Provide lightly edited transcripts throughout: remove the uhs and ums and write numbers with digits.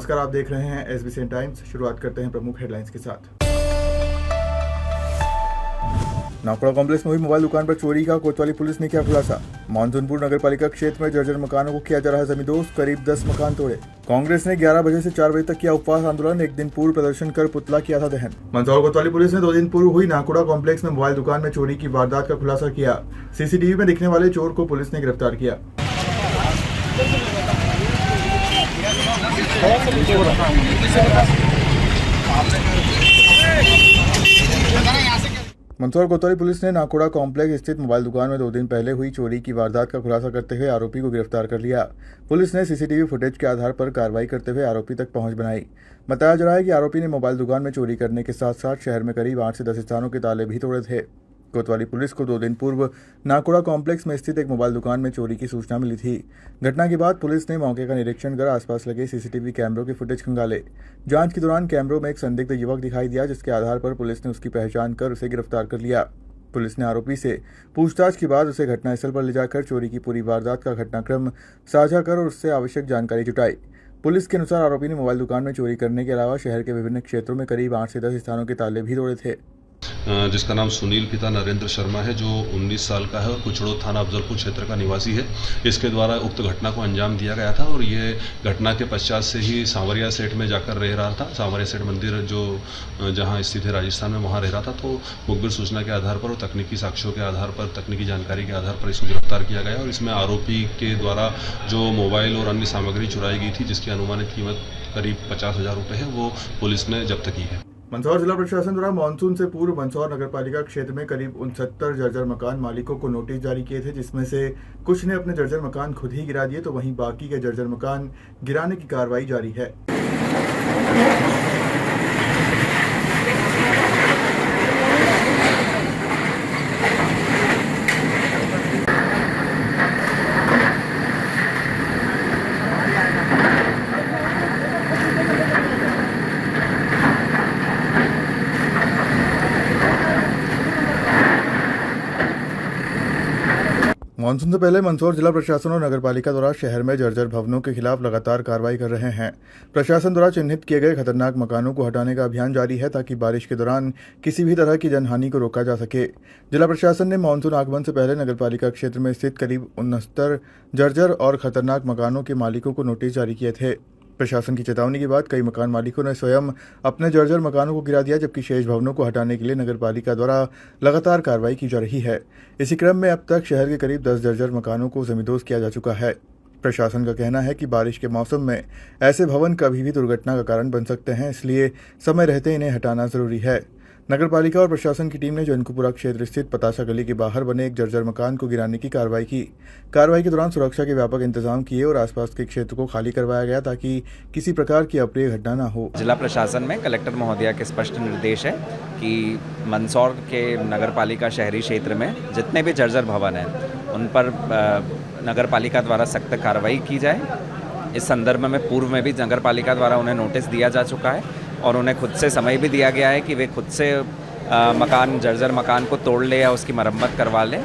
नमस्कार, आप देख रहे हैं SBCN टाइम्स। शुरुआत करते हैं प्रमुख हेडलाइंस के साथ। नाकोड़ा कॉम्प्लेक्स में हुई मोबाइल दुकान पर चोरी का कोतवाली पुलिस ने किया खुलासा। मानसूनपुर नगरपालिका क्षेत्र में जर्जर मकानों को किया जा रहा है जमींदोज, करीब 10 मकान तोड़े। कांग्रेस ने 11 बजे से 4 बजे तक किया उपवास आंदोलन, एक दिन पूर्व प्रदर्शन कर पुतला किया था दहन। मंदसौर कोतवाली पुलिस ने 2 दिन पूर्व हुई नाकोड़ा कॉम्प्लेक्स में मोबाइल दुकान में चोरी की वारदात का खुलासा किया। CCTV में दिखने वाले चोर को पुलिस ने गिरफ्तार किया। मंदसौर कोतवाली पुलिस ने नाकोड़ा कॉम्प्लेक्स स्थित मोबाइल दुकान में 2 दिन पहले हुई चोरी की वारदात का खुलासा करते हुए आरोपी को गिरफ्तार कर लिया। पुलिस ने CCTV फुटेज के आधार पर कार्रवाई करते हुए आरोपी तक पहुंच बनाई। बताया जा रहा है कि आरोपी ने मोबाइल दुकान में चोरी करने के साथ साथ शहर में करीब 8 से 10 स्थानों के ताले भी तोड़े थे। कोतवाली पुलिस को 2 दिन पूर्व नाकोड़ा कॉम्प्लेक्स में स्थित एक मोबाइल दुकान में चोरी की सूचना मिली थी। घटना के बाद पुलिस ने मौके का निरीक्षण कर आसपास लगे CCTV कैमरों के फुटेज खंगाले। जांच के दौरान कैमरों में एक संदिग्ध युवक दिखाई दिया, जिसके आधार पर पुलिस ने उसकी पहचान कर उसे गिरफ्तार कर लिया। पुलिस ने आरोपी से पूछताछ के बाद उसे घटनास्थल पर ले जाकर चोरी की पूरी वारदात का घटनाक्रम साझा कर और उससे आवश्यक जानकारी जुटाई। पुलिस के अनुसार आरोपी ने मोबाइल दुकान में चोरी करने के अलावा शहर के विभिन्न क्षेत्रों में करीब 8 से 10 स्थानों के ताले भी तोड़े थे। जिसका नाम सुनील पिता नरेंद्र शर्मा है, जो 19 साल का है और कुचड़ो थाना अफजलपुर क्षेत्र का निवासी है। इसके द्वारा उक्त घटना को अंजाम दिया गया था और ये घटना के पश्चात से ही सांवरिया सेठ में जाकर रह रहा था। सांवरिया सेठ मंदिर जो जहां स्थित है राजस्थान में, वहां रह रहा था। तो मुखबिर सूचना के आधार पर और तकनीकी साक्ष्यों के आधार पर, तकनीकी जानकारी के आधार पर इसको गिरफ्तार किया गया और इसमें आरोपी के द्वारा जो मोबाइल और अन्य सामग्री चुराई गई थी, जिसकी अनुमानित कीमत करीब 50,000 रुपये है, वो पुलिस ने जब्त की है। मंदसौर जिला प्रशासन द्वारा मानसून से पूर्व मंदसौर नगरपालिका क्षेत्र में करीब 69 जर्जर मकान मालिकों को नोटिस जारी किए थे, जिसमें से कुछ ने अपने जर्जर मकान खुद ही गिरा दिए, तो वहीं बाकी के जर्जर मकान गिराने की कार्रवाई जारी है। मानसून से पहले मंदसौर जिला प्रशासन और नगरपालिका द्वारा शहर में जर्जर भवनों के खिलाफ लगातार कार्रवाई कर रहे हैं। प्रशासन द्वारा चिन्हित किए गए खतरनाक मकानों को हटाने का अभियान जारी है, ताकि बारिश के दौरान किसी भी तरह की जनहानि को रोका जा सके। जिला प्रशासन ने मानसून आगमन से पहले नगरपालिका क्षेत्र में स्थित करीब 69 जर्जर और खतरनाक मकानों के मालिकों को नोटिस जारी किए थे। प्रशासन की चेतावनी के बाद कई मकान मालिकों ने स्वयं अपने जर्जर मकानों को गिरा दिया, जबकि शेष भवनों को हटाने के लिए नगरपालिका द्वारा लगातार कार्रवाई की जा रही है। इसी क्रम में अब तक शहर के करीब 10 जर्जर मकानों को जमींदोज किया जा चुका है। प्रशासन का कहना है कि बारिश के मौसम में ऐसे भवन कभी भी दुर्घटना का कारण बन सकते हैं, इसलिए समय रहते इन्हें हटाना जरूरी है। नगरपालिका और प्रशासन की टीम ने जैनपुरा क्षेत्र स्थित पतासा गली के बाहर बने एक जर्जर मकान को गिराने की कार्रवाई की। कार्रवाई के दौरान सुरक्षा के व्यापक इंतजाम किए और आसपास के क्षेत्र को खाली करवाया गया, ताकि किसी प्रकार की अप्रिय घटना न हो। जिला प्रशासन में कलेक्टर महोदया के स्पष्ट निर्देश है कि मंदसौर के नगरपालिका शहरी क्षेत्र में जितने भी जर्जर भवन हैं, उन पर नगरपालिका द्वारा सख्त कार्रवाई की जाए। इस संदर्भ में पूर्व में भी नगरपालिका द्वारा उन्हें नोटिस दिया जा चुका है और उन्हें खुद से समय भी दिया गया है कि वे खुद से जर्जर मकान को तोड़ ले या उसकी मरम्मत करवा ले।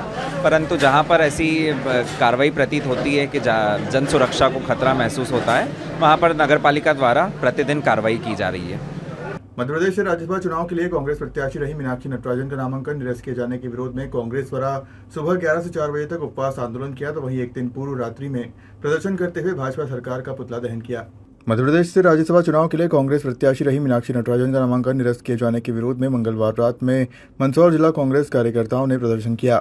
परंतु जहां पर ऐसी कार्रवाई प्रतीत होती है कि जन सुरक्षा को खतरा महसूस होता है, वहां पर नगरपालिका द्वारा प्रतिदिन कार्रवाई की जा रही है। मध्य प्रदेश से राज्यसभा चुनाव के लिए कांग्रेस प्रत्याशी रही मीनाक्षी नटराजन का नामांकन निरस्त किए जाने के विरोध में कांग्रेस द्वारा सुबह 11 से 4 बजे तक उपवास आंदोलन किया, तो वहीं एक दिन पूर्व रात्रि में प्रदर्शन करते हुए भाजपा सरकार का पुतला दहन किया। मध्य प्रदेश से राज्यसभा चुनाव के लिए कांग्रेस प्रत्याशी रही मीनाक्षी नटराजन का नामांकन निरस्त किए जाने के विरोध में मंगलवार रात में मंदसौर जिला कांग्रेस कार्यकर्ताओं ने प्रदर्शन किया।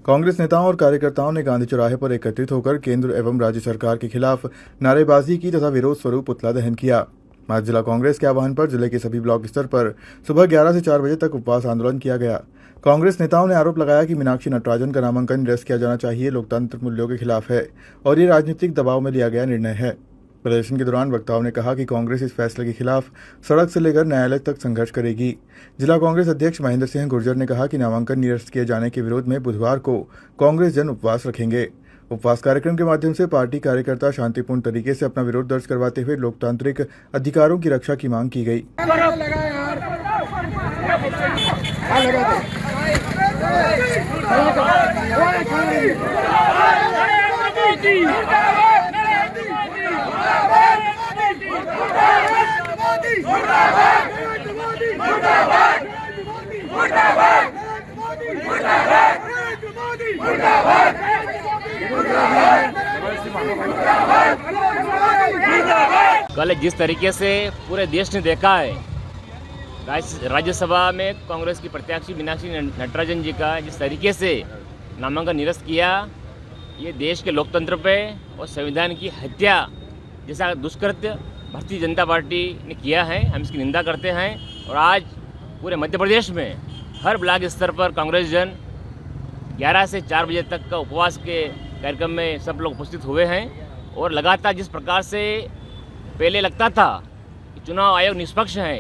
कांग्रेस नेताओं और कार्यकर्ताओं ने गांधी चौराहे पर एकत्रित होकर केंद्र एवं राज्य सरकार के खिलाफ नारेबाजी की तथा विरोध स्वरूप पुतला दहन किया। आज जिला कांग्रेस के आह्वान पर जिले के सभी ब्लॉक स्तर पर सुबह 11 से 4 बजे तक उपवास आंदोलन किया गया। कांग्रेस नेताओं ने आरोप लगाया कि मीनाक्षी नटराजन का नामांकन निरस्त किया जाना चाहिए लोकतंत्र मूल्यों के खिलाफ है और ये राजनीतिक दबाव में लिया गया निर्णय है। प्रदर्शन के दौरान वक्ताओं ने कहा कि कांग्रेस इस फैसले के खिलाफ सड़क से लेकर न्यायालय तक संघर्ष करेगी। जिला कांग्रेस अध्यक्ष महेंद्र सिंह गुर्जर ने कहा कि नामांकन निरस्त किए जाने के विरोध में बुधवार को कांग्रेस जन उपवास रखेंगे। उपवास कार्यक्रम के माध्यम से पार्टी कार्यकर्ता शांतिपूर्ण तरीके से अपना विरोध दर्ज करवाते हुए लोकतांत्रिक अधिकारों की रक्षा की मांग की गई। मोदी कल जिस तरीके से पूरे देश ने देखा है राज्यसभा में कांग्रेस की प्रत्याशी मीनाक्षी नटराजन जी का जिस तरीके से नामांकन निरस्त किया, ये देश के लोकतंत्र पे और संविधान की हत्या जैसा दुष्कृत्य भारतीय जनता पार्टी ने किया है। हम इसकी निंदा करते हैं और आज पूरे मध्य प्रदेश में हर ब्लॉक स्तर पर कांग्रेस जन 11 से 4 बजे तक का उपवास के कार्यक्रम में सब लोग उपस्थित हुए हैं और लगातार जिस प्रकार से पहले लगता था कि चुनाव आयोग निष्पक्ष है,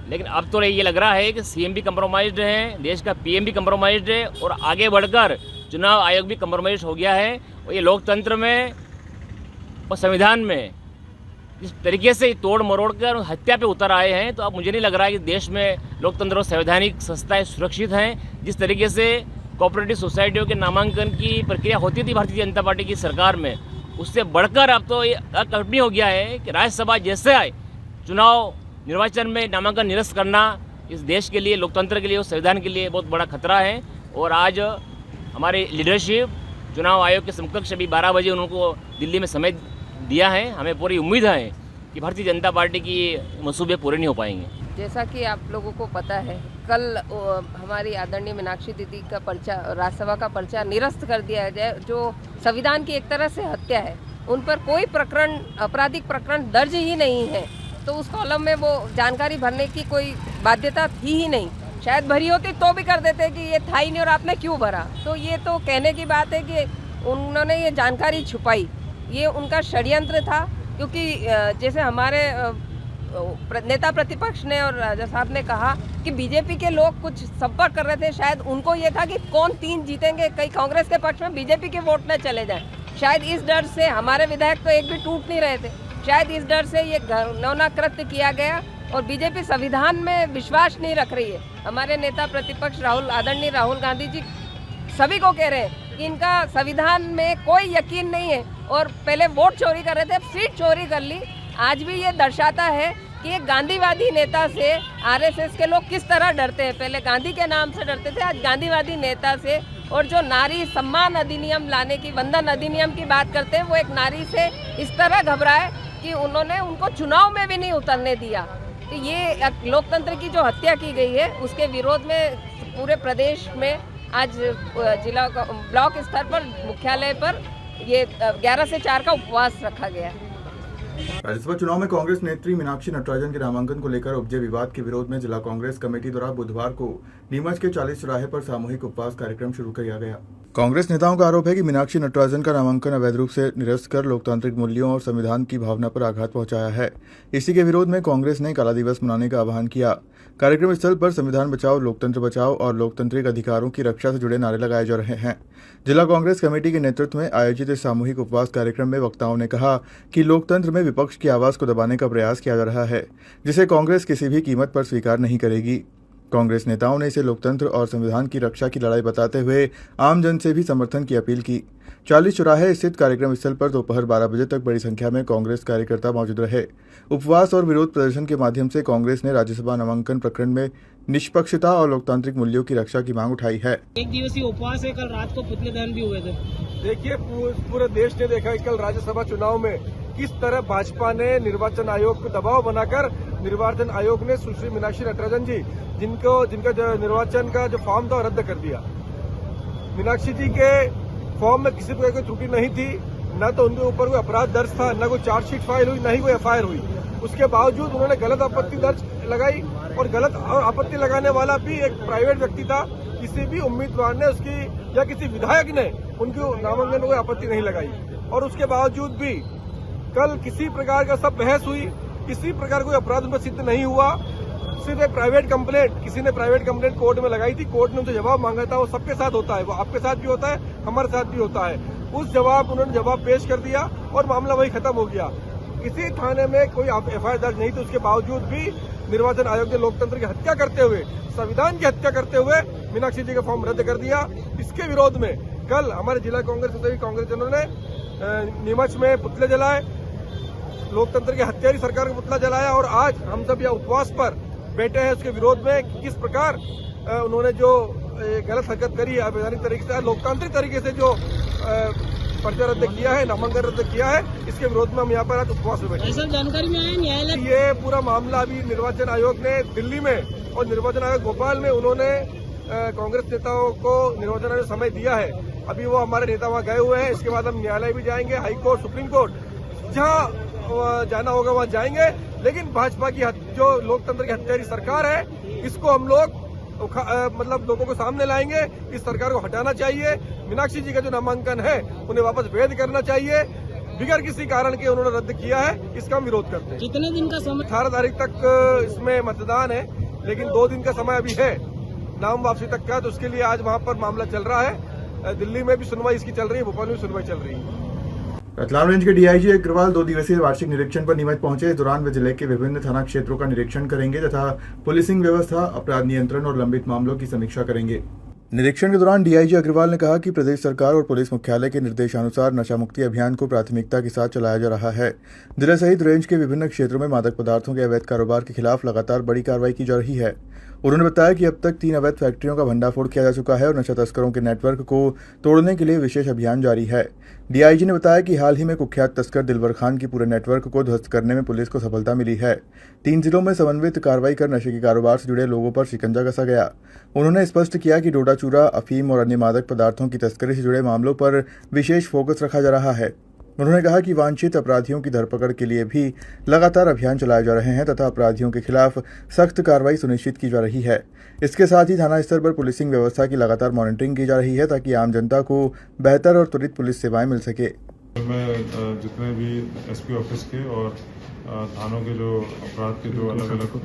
लेकिन अब तो ये लग रहा है कि सीएम भी कंप्रोमाइज्ड है, देश का पीएम भी कंप्रोमाइज्ड है और आगे बढ़कर चुनाव आयोग भी कंप्रोमाइज हो गया है। और ये लोकतंत्र में और संविधान में जिस तरीके से तोड़ मरोड़ कर हत्या पे उतर आए हैं, तो अब मुझे नहीं लग रहा है कि देश में लोकतंत्र और संवैधानिक संस्थाएं सुरक्षित हैं। जिस तरीके से कोऑपरेटिव सोसाइटियों के नामांकन की प्रक्रिया होती थी भारतीय जनता पार्टी की सरकार में, उससे बढ़कर अब तो ये अकल्पनीय हो गया है कि राज्यसभा जैसे चुनाव निर्वाचन में नामांकन निरस्त करना इस देश के लिए, लोकतंत्र के लिए और संविधान के लिए बहुत बड़ा खतरा है। और आज हमारी लीडरशिप चुनाव आयोग के समकक्ष अभी 12 बजे उनको दिल्ली में समय दिया है। हमें पूरी उम्मीद है कि भारतीय जनता पार्टी की मंसूबे पूरे नहीं हो पाएंगे। जैसा कि आप लोगों को पता है, कल हमारी आदरणीय मीनाक्षी दीदी का पर्चा, राज्यसभा का पर्चा निरस्त कर दिया जाए, जो संविधान की एक तरह से हत्या है। उन पर कोई प्रकरण, आपराधिक प्रकरण दर्ज ही नहीं है, तो उस कॉलम में वो जानकारी भरने की कोई बाध्यता थी ही नहीं। शायद भरी होती तो भी कर देते कि ये था ही नहीं और आपने क्यों भरा। तो ये तो कहने की बात है कि उन्होंने ये जानकारी छुपाई, ये उनका षड्यंत्र था। क्योंकि जैसे हमारे नेता प्रतिपक्ष ने और राजा साहब ने कहा कि बीजेपी के लोग कुछ संपर्क कर रहे थे, शायद उनको ये था कि कौन 3 जीतेंगे, कहीं कांग्रेस के पक्ष में बीजेपी के वोट न चले जाएं। शायद इस डर से हमारे विधायक तो एक भी टूट नहीं रहे थे, शायद इस डर से ये घिनौना कृत्य किया गया। और बीजेपी संविधान में विश्वास नहीं रख रही है। हमारे नेता प्रतिपक्ष आदरणीय राहुल गांधी जी सभी को कह रहे हैं कि इनका संविधान में कोई यकीन नहीं है और पहले वोट चोरी कर रहे थे, अब सीट चोरी कर ली। आज भी ये दर्शाता है कि एक गांधीवादी नेता से आरएसएस के लोग किस तरह डरते हैं। पहले गांधी के नाम से डरते थे, आज गांधीवादी नेता से। और जो नारी सम्मान अधिनियम लाने की, वंदन अधिनियम की बात करते हैं, वो एक नारी से इस तरह घबराए कि उन्होंने उनको चुनाव में भी नहीं उतरने दिया। तो ये लोकतंत्र की जो हत्या की गई है, उसके विरोध में पूरे प्रदेश में आज जिला ब्लॉक स्तर पर मुख्यालय पर ये 11 से 4 का उपवास रखा गया है। राज्यसभा चुनाव में कांग्रेस नेत्री मीनाक्षी नटराजन के नामांकन को लेकर उपजे विवाद के विरोध में जिला कांग्रेस कमेटी द्वारा बुधवार को नीमच के 40 चौराहे पर सामूहिक उपवास कार्यक्रम शुरू किया गया। कांग्रेस नेताओं का आरोप है कि मीनाक्षी नटराजन का नामांकन अवैध रूप से निरस्त कर लोकतांत्रिक मूल्यों और संविधान की भावना पर आघात पहुंचाया है। इसी के विरोध में कांग्रेस ने काला दिवस मनाने का आह्वान किया। कार्यक्रम स्थल पर संविधान बचाओ, लोकतंत्र बचाओ और लोकतांत्रिक अधिकारों की रक्षा से जुड़े नारे लगाए जा रहे हैं। जिला कांग्रेस कमेटी के नेतृत्व में आयोजित इस सामूहिक उपवास कार्यक्रम में वक्ताओं ने कहा कि लोकतंत्र में विपक्ष की आवाज को दबाने का प्रयास किया जा रहा है, जिसे कांग्रेस किसी भी कीमत पर स्वीकार नहीं करेगी। कांग्रेस नेताओं ने इसे लोकतंत्र और संविधान की रक्षा की लड़ाई बताते हुए आम जन से भी समर्थन की अपील की। 40 चौराहे स्थित कार्यक्रम स्थल पर दोपहर 12 बजे तक बड़ी संख्या में कांग्रेस कार्यकर्ता मौजूद रहे। उपवास और विरोध प्रदर्शन के माध्यम से कांग्रेस ने राज्यसभा नामांकन प्रकरण में निष्पक्षता और लोकतांत्रिक मूल्यों की रक्षा की मांग उठाई है। एक दिवसीय उपवास है, कल रात को पुतले दहन भी हुए थे। देखिए, पूरे देश ने देखा कि कल राज्यसभा चुनाव में किस तरह भाजपा ने निर्वाचन आयोग को दबाव बनाकर निर्वाचन आयोग ने सुश्री मीनाक्षी नटराजन जी जिनका जो निर्वाचन का जो फॉर्म था रद्द कर दिया। मीनाक्षी जी के फॉर्म में किसी प्रकार की त्रुटि नहीं थी, न तो उनके ऊपर कोई अपराध दर्ज था, न कोई चार्जशीट फाइल हुई, न ही कोई एफआईआर हुई। उसके बावजूद उन्होंने गलत आपत्ति दर्ज लगाई और गलत आपत्ति लगाने वाला भी एक प्राइवेट व्यक्ति था। किसी भी उम्मीदवार ने उसकी या किसी विधायक ने उनके नामांकन में कोई आपत्ति नहीं लगाई और उसके बावजूद भी कल किसी प्रकार का सब बहस हुई, किसी प्रकार कोई अपराध उन पर सिद्ध नहीं हुआ। सिर्फ एक प्राइवेट कंप्लेंट, किसी ने प्राइवेट कंप्लेंट कोर्ट में लगाई थी, कोर्ट ने उनसे जवाब मांगा था। वो सबके साथ होता है, वो आपके साथ भी होता है, हमारे साथ भी होता है। उन्होंने जवाब पेश कर दिया और मामला वही खत्म हो गया। किसी थाने में कोई एफआईआर दर्ज नहीं थी, उसके बावजूद भी निर्वाचन आयोग ने लोकतंत्र की हत्या करते हुए, संविधान की हत्या करते हुए मीनाक्षी जी का फॉर्म रद्द कर दिया। इसके विरोध में कल हमारे जिला कांग्रेस के सभी कांग्रेसजनों ने नीमच में पुतले जलाए, लोकतंत्र की हत्यारी सरकार का पुतला जलाया और आज हम सब यहाँ उपवास पर बैठे हैं उसके विरोध में कि किस प्रकार उन्होंने जो गलत हरकत करी है, अवैधानिक तरीके से, लोकतांत्रिक तरीके से जो पर्चा रद्द किया है, नामांकन रद्द किया है, इसके विरोध में हम यहाँ पर आज उपवास में बैठे। ऐसा जानकारी में आया न्यायालय ये पूरा मामला अभी निर्वाचन आयोग ने दिल्ली में और निर्वाचन आयोग भोपाल में उन्होंने कांग्रेस नेताओं को निर्वाचन आयोग समय दिया है। अभी वो हमारे नेता वहाँ गए हुए हैं। इसके बाद हम न्यायालय भी जाएंगे, हाई कोर्ट, सुप्रीम कोर्ट, जहाँ जाना होगा वहाँ जाएंगे। लेकिन भाजपा की जो लोकतंत्र की हत्यारी सरकार है, इसको हम लोग मतलब लोगों को सामने लाएंगे। इस सरकार को हटाना चाहिए। मीनाक्षी जी का जो नामांकन है उन्हें वापस वैध करना चाहिए। बिगैर किसी कारण के उन्होंने रद्द किया है, इसका हम विरोध करते हैं। कितने दिन का समय? 18 तारीख तक इसमें मतदान है, लेकिन 2 दिन का समय अभी है नाम वापसी तक का। तो उसके लिए आज वहाँ पर मामला चल रहा है। दिल्ली में भी सुनवाई इसकी चल रही है, भोपाल में भी सुनवाई चल रही है। रतलाम रेंज के डीआईजी अग्रवाल 2 दिवसीय वार्षिक निरीक्षण पर नीमच पहुंचे। इस दौरान वे जिले के विभिन्न थाना क्षेत्रों का निरीक्षण करेंगे तथा पुलिसिंग व्यवस्था, अपराध नियंत्रण और लंबित मामलों की समीक्षा करेंगे। निरीक्षण के दौरान डीआईजी अग्रवाल ने कहा कि प्रदेश सरकार और पुलिस मुख्यालय के निर्देशानुसार नशा मुक्ति अभियान को प्राथमिकता के साथ चलाया जा रहा है। जिले सहित रेंज के विभिन्न क्षेत्रों में मादक पदार्थों के अवैध कारोबार के खिलाफ लगातार बड़ी कार्रवाई की जा रही है। उन्होंने बताया कि अब तक 3 अवैध फैक्ट्रियों का भंडाफोड़ किया जा चुका है और नशा तस्करों के नेटवर्क को तोड़ने के लिए विशेष अभियान जारी है। डीआईजी ने बताया कि हाल ही में कुख्यात तस्कर दिलवर खान की पूरे नेटवर्क को ध्वस्त करने में पुलिस को सफलता मिली है। 3 जिलों में समन्वित कार्रवाई कर नशे के कारोबार से जुड़े लोगों पर शिकंजा कसा गया। उन्होंने स्पष्ट किया कि डोडा चूरा, अफीम और अन्य मादक पदार्थों की तस्करी से जुड़े मामलों पर विशेष फोकस रखा जा रहा है। उन्होंने कहा कि वांछित अपराधियों की धरपकड़ के लिए भी लगातार अभियान चलाए जा रहे हैं तथा अपराधियों के खिलाफ सख्त कार्रवाई सुनिश्चित की जा रही है। इसके साथ ही थाना स्तर पर पुलिसिंग व्यवस्था की लगातार मॉनिटरिंग की जा रही है ताकि आम जनता को बेहतर और त्वरित पुलिस सेवाएं मिल सके। में जितने भी एसपी ऑफिस के और थानों के जो अपराध के जो अलग अलग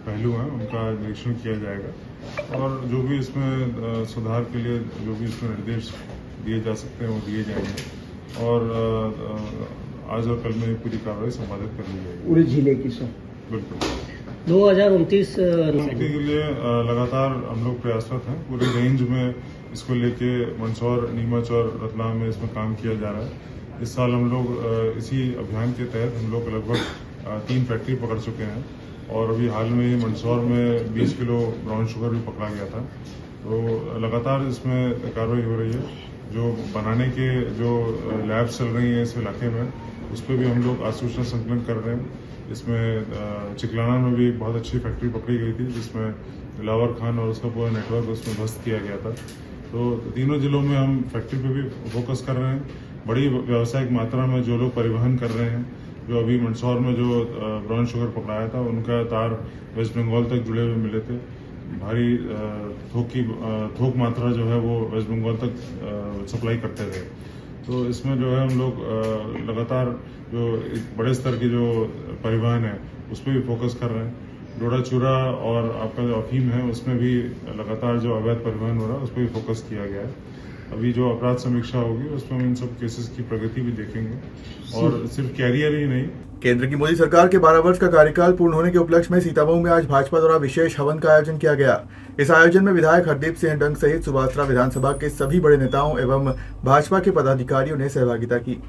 पहलू हैं उनका निरीक्षण किया जाएगा और जो भी इसमें सुधार के लिए जो भी इसमें निर्देश दिए जा सकते हैं वो दिए जाएंगे और आज और कल में पूरी कार्रवाई संपादित कर ली जाएगी पूरे जिले की। सर बिल्कुल 2029 के लिए लगातार हम लोग प्रयासरत हैं। पूरे रेंज में इसको लेके मंदसौर, नीमच और रतलाम में इसमें काम किया जा रहा है। इस साल हम लोग इसी अभियान के तहत हम लोग लगभग 3 फैक्ट्री पकड़ चुके हैं और अभी हाल में ही मंदसौर में 20 किलो ब्राउन शुगर भी पकड़ा गया था। तो लगातार इसमें कार्रवाई हो रही है। जो बनाने के जो लैब्स चल रही हैं इस इलाके में उस पर भी हम लोग आज सूचना संकलन कर रहे हैं। इसमें चिकलाना में भी एक बहुत अच्छी फैक्ट्री पकड़ी गई थी जिसमें दिलावर खान और उसका पूरा नेटवर्क उसमें ध्वस्त किया गया था। तो तीनों जिलों में हम फैक्ट्री पे भी फोकस कर रहे हैं। बड़ी व्यावसायिक मात्रा में जो लोग परिवहन कर रहे हैं, जो अभी मंदसौर में जो ब्राउन शुगर पकड़ाया था उनका तार वेस्ट बंगाल तक जुड़े हुए मिले थे। भारी थोक मात्रा जो है वो वेस्ट बंगाल तक सप्लाई करते थे। तो इसमें जो है हम लोग लगातार जो एक बड़े स्तर की जो परिवहन है उस पर भी फोकस कर रहे हैं। डोडा चूरा और आपका जो अफीम है उसमें भी लगातार जो अवैध परिवहन हो रहा है उस पर भी फोकस किया गया है। अभी जो अपराध समीक्षा होगी उसमें हम इन सब केसेस की प्रगति भी देखेंगे और सिर्फ कैरियर ही नहीं। केंद्र की मोदी सरकार के 12 वर्ष का कार्यकाल पूर्ण होने के उपलक्ष्य में सीतामऊ में आज भाजपा द्वारा विशेष हवन का आयोजन किया गया। इस आयोजन में विधायक हरदीप सिंह डंग सहित सुभाषरा विधानसभा के सभी बड़े नेताओं एवं भाजपा के पदाधिकारियों ने सहभागिता की।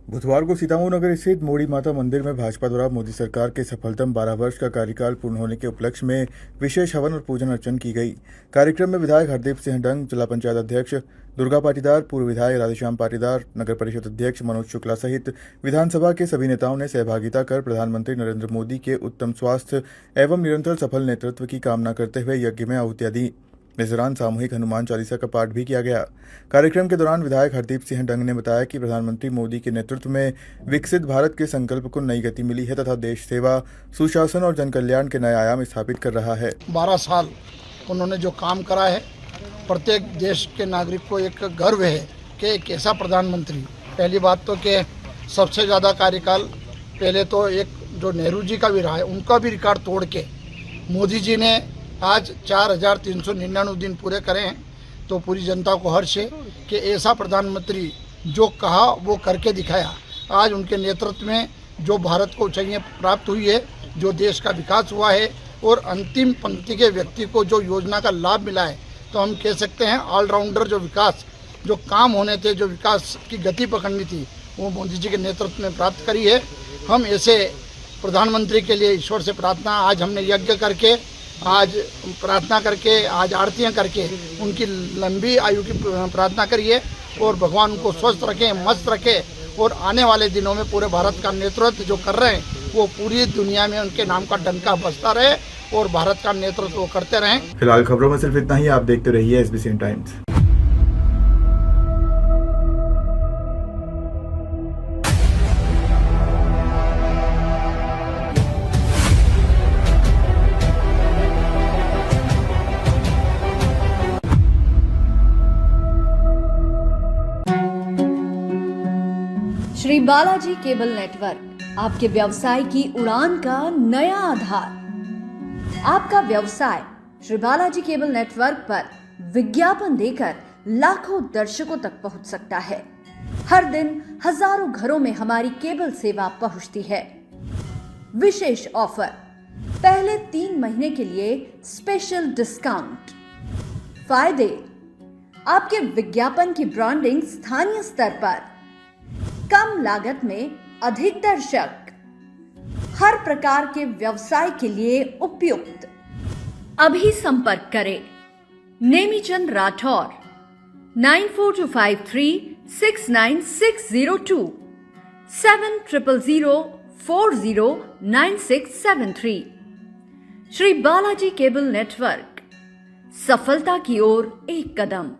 बुधवार को सीतामऊ नगर स्थित मोड़ी माता मंदिर में भाजपा द्वारा मोदी सरकार के सफलतम 12 वर्ष का कार्यकाल पूर्ण होने के उपलक्ष्य में विशेष हवन और पूजन अर्चन की गई। कार्यक्रम में विधायक हरदीप सिंह डंग, जिला पंचायत अध्यक्ष दुर्गा पाटीदार, पूर्व विधायक राधेश्याम पाटीदार, नगर परिषद अध्यक्ष मनोज शुक्ला सहित विधानसभा के सभी नेताओं ने सहभागिता कर प्रधानमंत्री नरेंद्र मोदी के उत्तम स्वास्थ्य एवं निरंतर सफल नेतृत्व की कामना करते हुए यज्ञ में आहुतियां दी। इस दौरान सामूहिक हनुमान चालीसा का पाठ भी किया गया। कार्यक्रम के दौरान विधायक हरदीप सिंह डंग ने बताया कि प्रधानमंत्री मोदी के नेतृत्व में विकसित भारत के संकल्प को नई गति मिली है तथा देश सेवा, सुशासन और जनकल्याण के नए आयाम स्थापित कर रहा है। 12 साल उन्होंने जो काम करा है, प्रत्येक देश के नागरिक को एक गर्व है कि एक ऐसा प्रधानमंत्री। पहली बात तो कि सबसे ज़्यादा कार्यकाल पहले तो एक जो नेहरू जी का भी रहा है, उनका भी रिकॉर्ड तोड़ के मोदी जी ने आज 4399 दिन पूरे करे हैं। तो पूरी जनता को हर्ष है कि ऐसा प्रधानमंत्री जो कहा वो करके दिखाया। आज उनके नेतृत्व में जो भारत को ऊंचाइयां प्राप्त हुई है, जो देश का विकास हुआ है और अंतिम पंक्ति के व्यक्ति को जो योजना का लाभ मिला है, तो हम कह सकते हैं ऑलराउंडर जो विकास, जो काम होने थे, जो विकास की गति पकड़नी थी, वो मोदी जी के नेतृत्व में प्राप्त करी है। हम ऐसे प्रधानमंत्री के लिए ईश्वर से प्रार्थना, आज हमने यज्ञ करके, आज प्रार्थना करके, आज आरतियां करके उनकी लंबी आयु की प्रार्थना करिए और भगवान उनको स्वस्थ रखें, मस्त रखे और आने वाले दिनों में पूरे भारत का नेतृत्व जो कर रहे हैं वो पूरी दुनिया में उनके नाम का डंका बजता रहे और भारत का नेतृत्व वो करते रहें। फिलहाल खबरों में सिर्फ इतना ही। आप देखते रहिए SBCN times. Shri Balaji cable network आपके व्यवसाय की उड़ान का नया आधार। आपका व्यवसाय श्री बालाजी केबल नेटवर्क पर विज्ञापन देकर लाखों दर्शकों तक पहुंच सकता है। हर दिन हजारों घरों में हमारी केबल सेवा पहुंचती है। विशेष ऑफर, पहले 3 महीने के लिए स्पेशल डिस्काउंट। फायदे, आपके विज्ञापन की ब्रांडिंग स्थानीय स्तर पर, कम लागत में अधिक दर्शक, हर प्रकार के व्यवसाय के लिए उपयुक्त। अभी संपर्क करें नेमीचंद राठौर 9425369602 7000409673। श्री बालाजी केबल नेटवर्क, सफलता की ओर एक कदम।